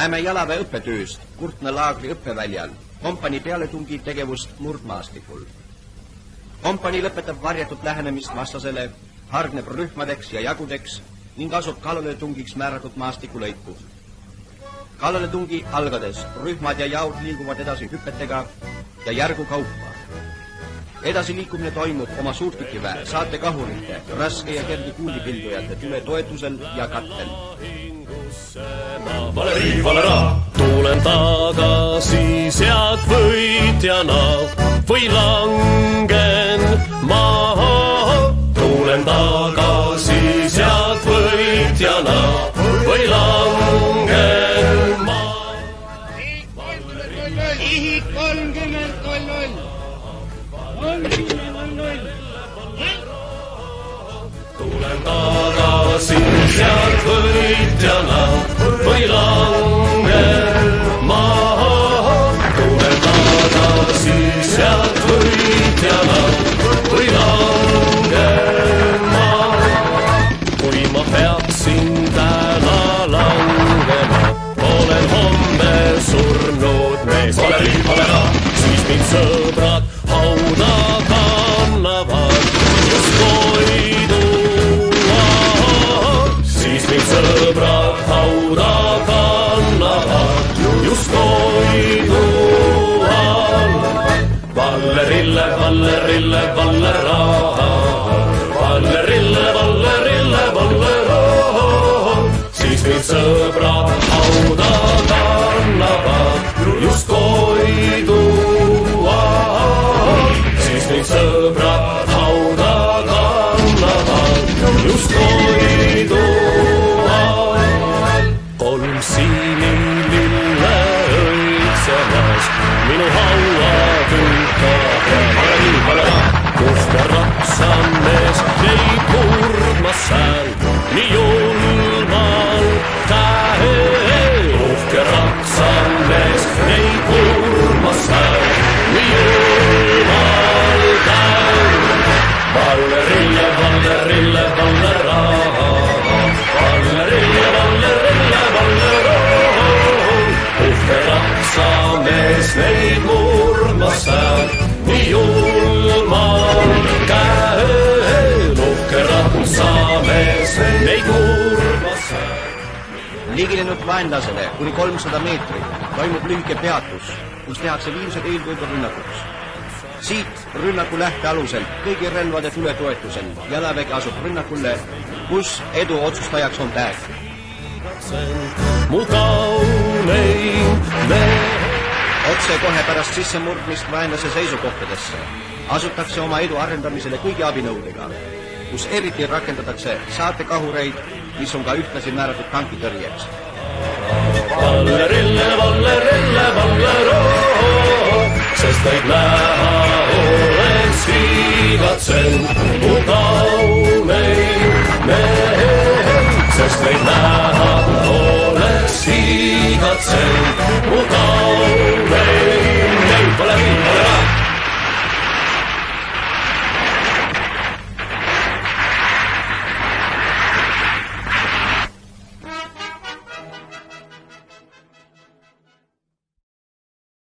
Näeme jalaväe õppetööst Kurtna laagri õppeväljal kompanii pealetungi tegevust murdmaastikul. Kompanii lõpetab varjatud lähenemist vastasele, hargneb rühmadeks ja jagudeks ning asub kallaletungiks määratud maastikulõiku. Kallaletungi algades rühmad ja jaud liiguvad edasi hüpetega ja järgu kaupa. Edasi liikumine toimub oma suurtükiväe, saatekahurite, raske ja kergi kuulipildujate tule toetusel ja kattel. Valeri, valera, tulen tagasi sealt võitjana või langen maha. Tulen tagasi sealt võitjana või langen maha. Ihik 30-0. Tulen tagasi sealt võitjana või langen maha. Tulen tagasi sealt võitjana või langen maha. Kui ma peaksin täna langema, olen homme surnud mees. Valeri, valera, siis mind sõbrad hauda kannavad just toidu. Siis mind sõbrad hauda kannavad just toidu all. Vallerille, vallerille, vallera, vallerille, vallerille, vallera. Siis mind sõbrad hauda kannavad just toidu all. Siis mind sõbrad hauda kannavad just toidu all. 3 sinilille õitsemas minu hauatülka ja uhke rapsamees leib murdmas sääl nii julmal käel. Uhke rapsamees leib murdmas sääl nii julmal käel. Vallerille, vallerille, vallera, vallerille, vallerille, vallera. Uhke rapsamees leib murdmas sääl nii julmal käel. Uhke rapsamees leib murdmas sääl. Liginenud vaenlasele kuni 300 meetrit toimub lühike peatus, kus tehakse viimsed eeltööd rünnakuks. Siit rünnaku lähtealusel kõigi relvade tuletoetusel jalavägi asub rünnakule, kus edu otsustajaks on päev. Mu kauneim mees. Otse kohe pärast sissemurdmist vaenlase seisukohtadesse asutakse oma edu arendamisele kõigi abinõudega, kus eriti rakendatakse saatekahureid, mis on ka ühtlasi määratud tankitõrjeks. Vallerille, vallerille, vallero, sest neid näha oleks viigatsen. Mu kauneim mees, sest neid näha oleks viigatsen.